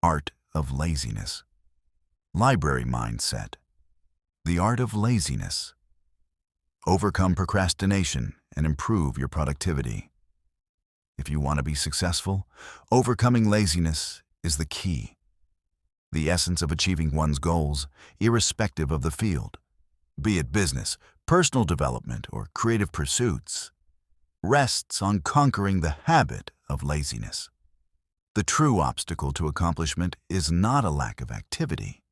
Art of Laziness. Library Mindset. The Art of Laziness. Overcome procrastination and improve your productivity. If you want to be successful, overcoming laziness is the key. The essence of achieving one's goals, irrespective of the field, be it business, personal development, or creative pursuits, rests on conquering the habit of laziness. The true obstacle to accomplishment is not a lack of activity,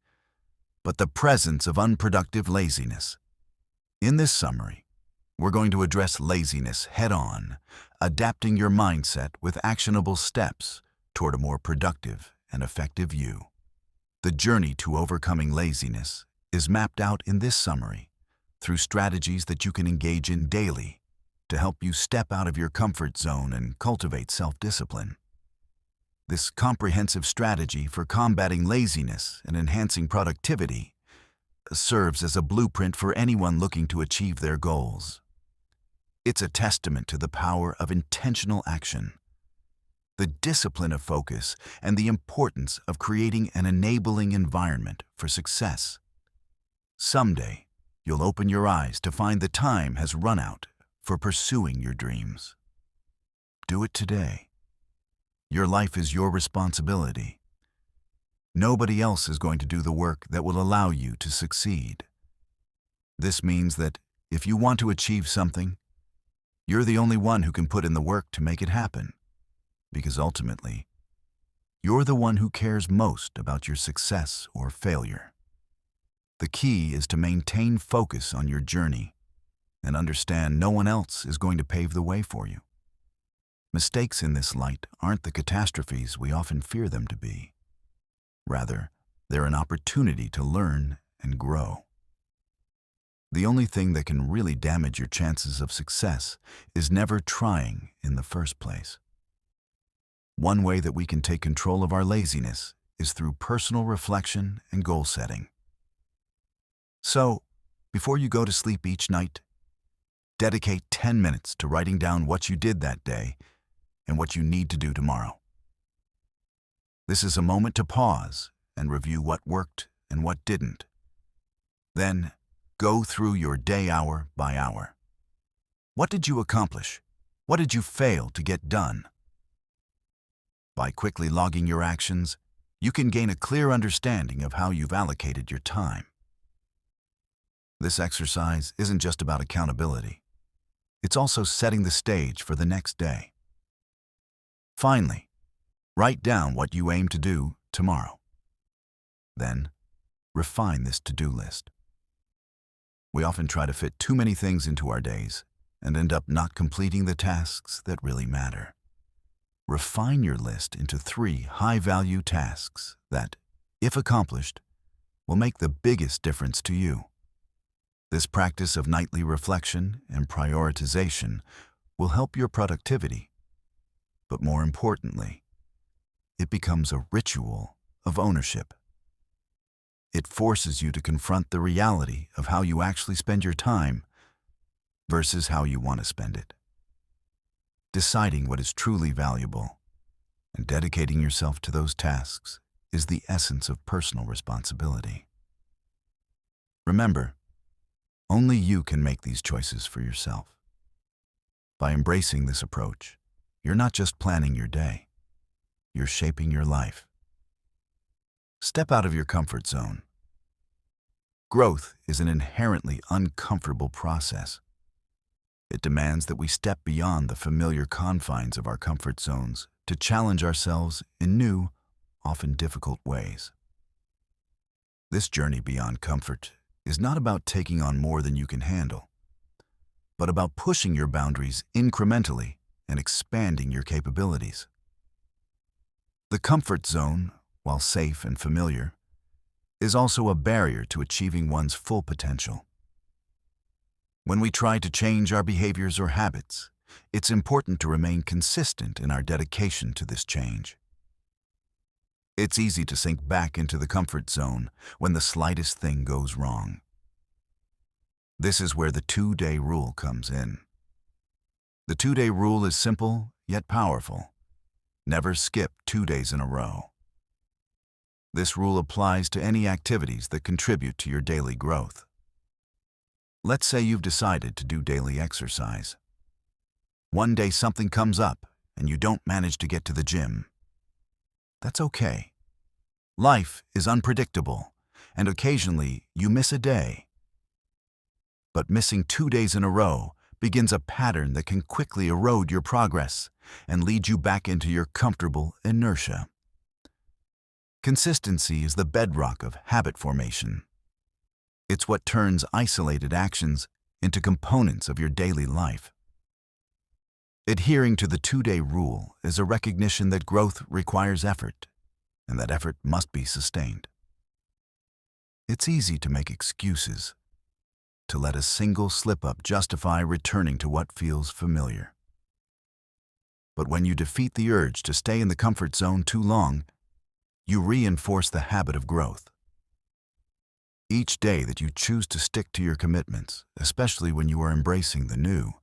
but the presence of unproductive laziness. In this summary, we're going to address laziness head-on, adapting your mindset with actionable steps toward a more productive and effective you. The journey to overcoming laziness is mapped out in this summary through strategies that you can engage in daily to help you step out of your comfort zone and cultivate self-discipline. This comprehensive strategy for combating laziness and enhancing productivity serves as a blueprint for anyone looking to achieve their goals. It's a testament to the power of intentional action, the discipline of focus, and the importance of creating an enabling environment for success. Someday, you'll open your eyes to find the time has run out for pursuing your dreams. Do it today. Your life is your responsibility. Nobody else is going to do the work that will allow you to succeed. This means that if you want to achieve something, you're the only one who can put in the work to make it happen, because ultimately, you're the one who cares most about your success or failure. The key is to maintain focus on your journey and understand no one else is going to pave the way for you. Mistakes in this light aren't the catastrophes we often fear them to be. Rather, they're an opportunity to learn and grow. The only thing that can really damage your chances of success is never trying in the first place. One way that we can take control of our laziness is through personal reflection and goal setting. So, before you go to sleep each night, dedicate 10 minutes to writing down what you did that day and what you need to do tomorrow. This is a moment to pause and review what worked and what didn't. Then, go through your day hour by hour. What did you accomplish? What did you fail to get done? By quickly logging your actions, you can gain a clear understanding of how you've allocated your time. This exercise isn't just about accountability. It's also setting the stage for the next day. Finally, write down what you aim to do tomorrow. Then, refine this to-do list. We often try to fit too many things into our days and end up not completing the tasks that really matter. Refine your list into 3 high-value tasks that, if accomplished, will make the biggest difference to you. This practice of nightly reflection and prioritization will help your productivity. But more importantly, it becomes a ritual of ownership. It forces you to confront the reality of how you actually spend your time versus how you want to spend it. Deciding what is truly valuable and dedicating yourself to those tasks is the essence of personal responsibility. Remember, only you can make these choices for yourself. By embracing this approach, you're not just planning your day, you're shaping your life. Step out of your comfort zone. Growth is an inherently uncomfortable process. It demands that we step beyond the familiar confines of our comfort zones to challenge ourselves in new, often difficult ways. This journey beyond comfort is not about taking on more than you can handle, but about pushing your boundaries incrementally and expanding your capabilities. The comfort zone, while safe and familiar, is also a barrier to achieving one's full potential. When we try to change our behaviors or habits, it's important to remain consistent in our dedication to this change. It's easy to sink back into the comfort zone when the slightest thing goes wrong. This is where the 2-day rule comes in. The 2-day rule is simple yet powerful. Never skip 2 days in a row. This rule applies to any activities that contribute to your daily growth. Let's say you've decided to do daily exercise. One day something comes up and you don't manage to get to the gym. That's okay. Life is unpredictable, and occasionally you miss a day. But missing 2 days in a row begins a pattern that can quickly erode your progress and lead you back into your comfortable inertia. Consistency is the bedrock of habit formation. It's what turns isolated actions into components of your daily life. Adhering to the 2-day rule is a recognition that growth requires effort, and that effort must be sustained. It's easy to make excuses, to let a single slip-up justify returning to what feels familiar. But when you defeat the urge to stay in the comfort zone too long, you reinforce the habit of growth. Each day that you choose to stick to your commitments, especially when you are embracing the new,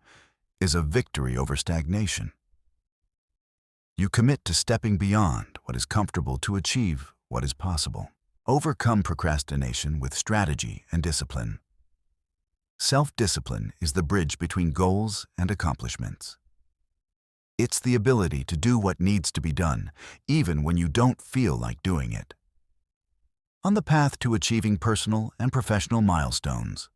is a victory over stagnation. You commit to stepping beyond what is comfortable to achieve what is possible. Overcome procrastination with strategy and discipline. Self-discipline is the bridge between goals and accomplishments. It's the ability to do what needs to be done, even when you don't feel like doing it. On the path to achieving personal and professional milestones,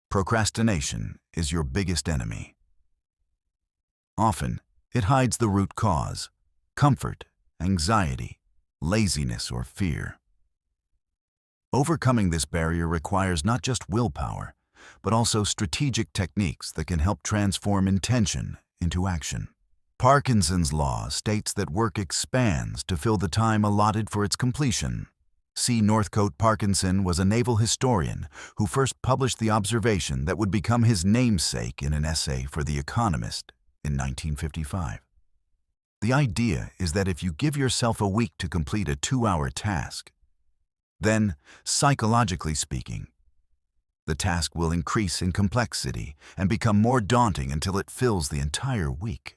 procrastination is your biggest enemy. Often, it hides the root cause: comfort, anxiety, laziness, or fear. Overcoming this barrier requires not just willpower, but also strategic techniques that can help transform intention into action. Parkinson's law states that work expands to fill the time allotted for its completion. C. Northcote Parkinson was a naval historian who first published the observation that would become his namesake in an essay for The Economist in 1955. The idea is that if you give yourself a week to complete a 2-hour task, then, psychologically speaking, the task will increase in complexity and become more daunting until it fills the entire week.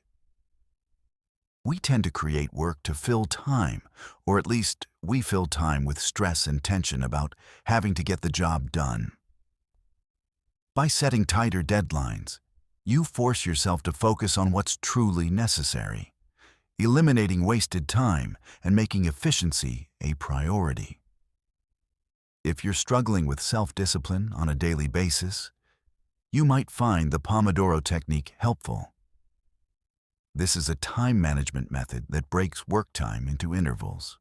We tend to create work to fill time, or at least we fill time with stress and tension about having to get the job done. By setting tighter deadlines, you force yourself to focus on what's truly necessary, eliminating wasted time and making efficiency a priority. If you're struggling with self-discipline on a daily basis, you might find the Pomodoro technique helpful. This is a time management method that breaks work time into intervals,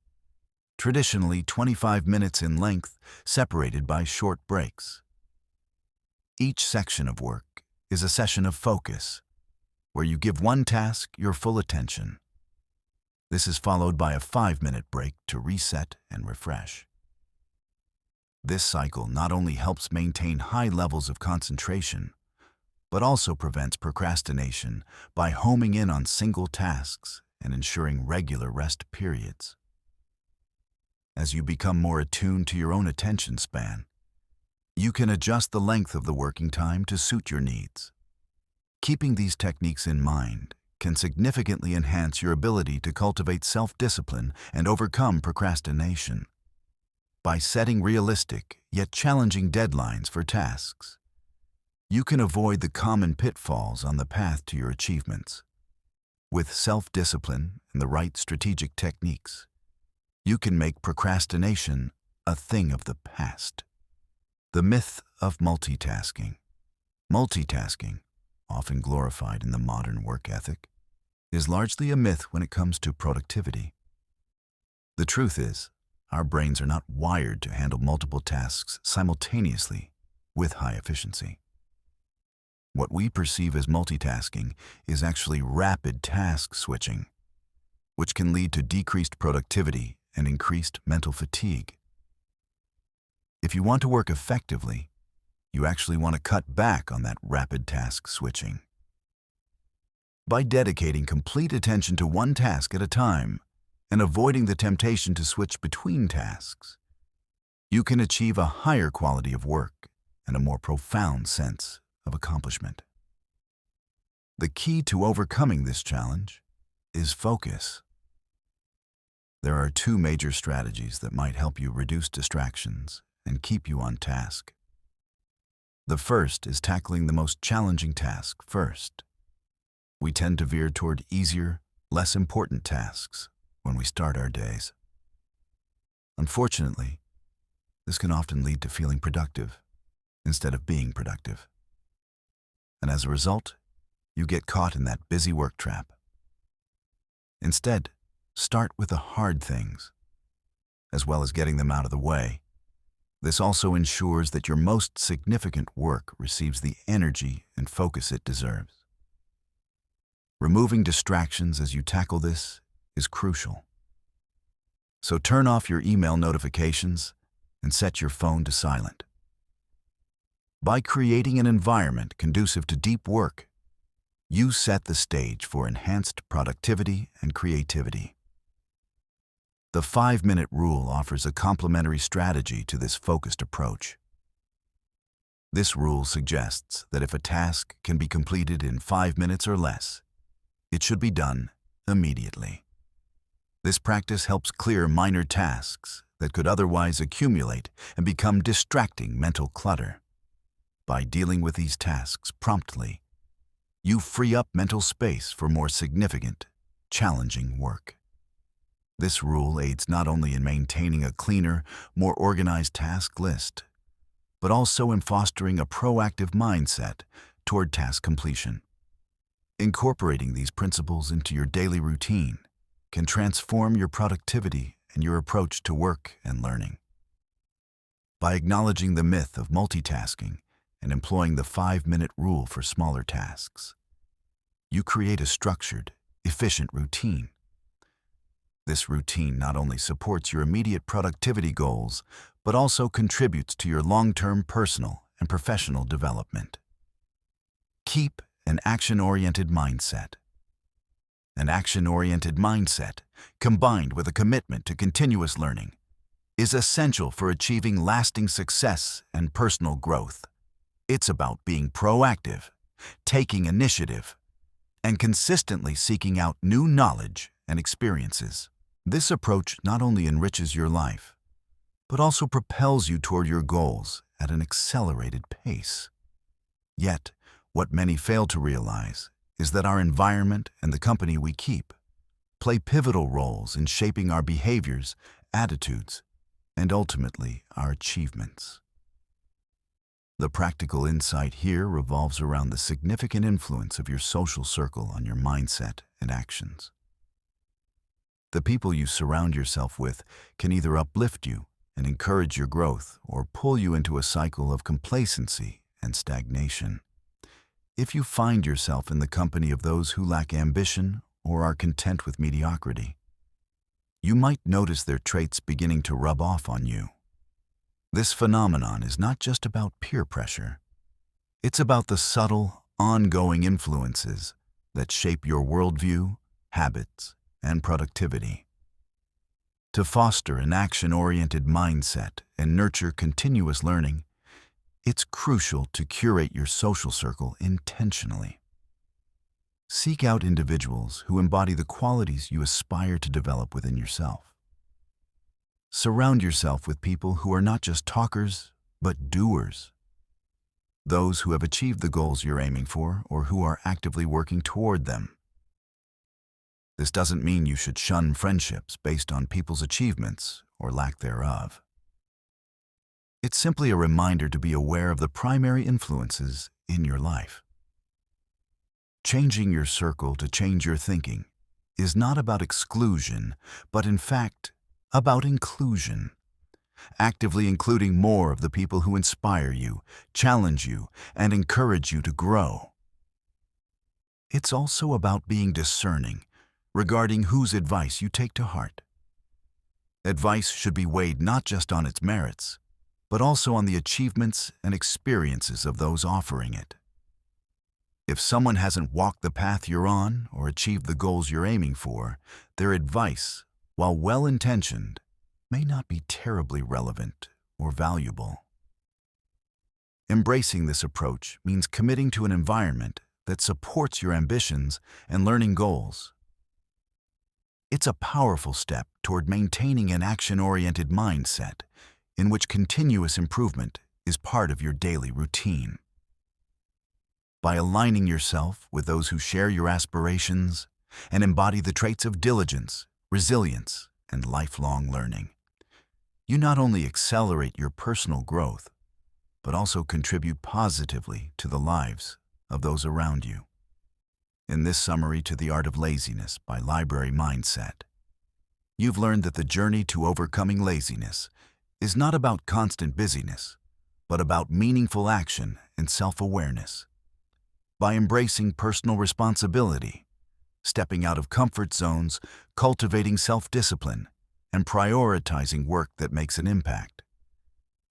traditionally 25 minutes in length, separated by short breaks. Each section of work is a session of focus, where you give one task your full attention. This is followed by a 5-minute break to reset and refresh. This cycle not only helps maintain high levels of concentration, but also prevents procrastination by homing in on single tasks and ensuring regular rest periods. As you become more attuned to your own attention span, you can adjust the length of the working time to suit your needs. Keeping these techniques in mind can significantly enhance your ability to cultivate self-discipline and overcome procrastination. By setting realistic yet challenging deadlines for tasks, you can avoid the common pitfalls on the path to your achievements. With self-discipline and the right strategic techniques, you can make procrastination a thing of the past. The myth of multitasking. Multitasking, often glorified in the modern work ethic, is largely a myth when it comes to productivity. The truth is, our brains are not wired to handle multiple tasks simultaneously with high efficiency. What we perceive as multitasking is actually rapid task switching, which can lead to decreased productivity and increased mental fatigue. If you want to work effectively, you actually want to cut back on that rapid task switching. By dedicating complete attention to one task at a time and avoiding the temptation to switch between tasks, you can achieve a higher quality of work and a more profound sense of accomplishment. The key to overcoming this challenge is focus. There are two major strategies that might help you reduce distractions and keep you on task. The first is tackling the most challenging task first. We tend to veer toward easier, less important tasks when we start our days. Unfortunately, this can often lead to feeling productive instead of being productive. And as a result, you get caught in that busy work trap. Instead, start with the hard things, as well as getting them out of the way. This also ensures that your most significant work receives the energy and focus it deserves. Removing distractions as you tackle this is crucial. So turn off your email notifications and set your phone to silent. By creating an environment conducive to deep work, you set the stage for enhanced productivity and creativity. The 5-minute rule offers a complementary strategy to this focused approach. This rule suggests that if a task can be completed in 5 minutes or less, it should be done immediately. This practice helps clear minor tasks that could otherwise accumulate and become distracting mental clutter. By dealing with these tasks promptly, you free up mental space for more significant, challenging work. This rule aids not only in maintaining a cleaner, more organized task list, but also in fostering a proactive mindset toward task completion. Incorporating these principles into your daily routine can transform your productivity and your approach to work and learning. By acknowledging the myth of multitasking and employing the 5-minute rule for smaller tasks, you create a structured, efficient routine. This routine not only supports your immediate productivity goals, but also contributes to your long-term personal and professional development. Keep an action-oriented mindset. An action-oriented mindset, combined with a commitment to continuous learning, is essential for achieving lasting success and personal growth. It's about being proactive, taking initiative, and consistently seeking out new knowledge and experiences. This approach not only enriches your life, but also propels you toward your goals at an accelerated pace. Yet, what many fail to realize is that our environment and the company we keep play pivotal roles in shaping our behaviors, attitudes, and ultimately our achievements. The practical insight here revolves around the significant influence of your social circle on your mindset and actions. The people you surround yourself with can either uplift you and encourage your growth or pull you into a cycle of complacency and stagnation. If you find yourself in the company of those who lack ambition or are content with mediocrity, you might notice their traits beginning to rub off on you. This phenomenon is not just about peer pressure. It's about the subtle, ongoing influences that shape your worldview, habits, and productivity. To foster an action-oriented mindset and nurture continuous learning, it's crucial to curate your social circle intentionally. Seek out individuals who embody the qualities you aspire to develop within yourself. Surround yourself with people who are not just talkers, but doers. Those who have achieved the goals you're aiming for or who are actively working toward them. This doesn't mean you should shun friendships based on people's achievements or lack thereof. It's simply a reminder to be aware of the primary influences in your life. Changing your circle to change your thinking is not about exclusion, but in fact, about inclusion. Actively including more of the people who inspire you, challenge you, and encourage you to grow. It's also about being discerning regarding whose advice you take to heart. Advice should be weighed not just on its merits, but also on the achievements and experiences of those offering it. If someone hasn't walked the path you're on or achieved the goals you're aiming for, their advice, while well-intentioned, may not be terribly relevant or valuable. Embracing this approach means committing to an environment that supports your ambitions and learning goals. It's a powerful step toward maintaining an action-oriented mindset in which continuous improvement is part of your daily routine. By aligning yourself with those who share your aspirations and embody the traits of diligence, resilience, and lifelong learning, you not only accelerate your personal growth, but also contribute positively to the lives of those around you. In this summary to The Art of Laziness by Library Mindset, you've learned that the journey to overcoming laziness is not about constant busyness, but about meaningful action and self-awareness. By embracing personal responsibility, stepping out of comfort zones, cultivating self-discipline, and prioritizing work that makes an impact,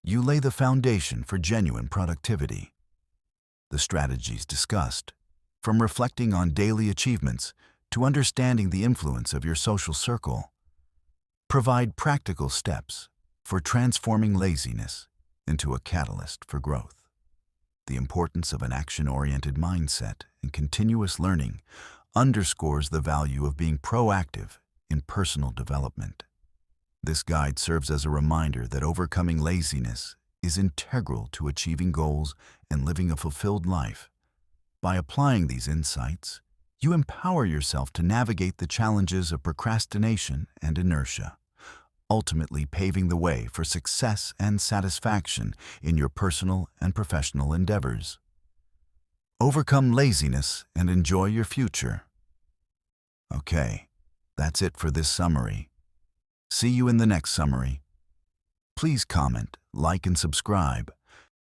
you lay the foundation for genuine productivity. The strategies discussed, from reflecting on daily achievements to understanding the influence of your social circle, provide practical steps for transforming laziness into a catalyst for growth. The importance of an action-oriented mindset and continuous learning underscores the value of being proactive in personal development. This guide serves as a reminder that overcoming laziness is integral to achieving goals and living a fulfilled life. By applying these insights, you empower yourself to navigate the challenges of procrastination and inertia, ultimately paving the way for success and satisfaction in your personal and professional endeavors. Overcome laziness and enjoy your future. Okay, that's it for this summary. See you in the next summary. Please comment, like, and subscribe.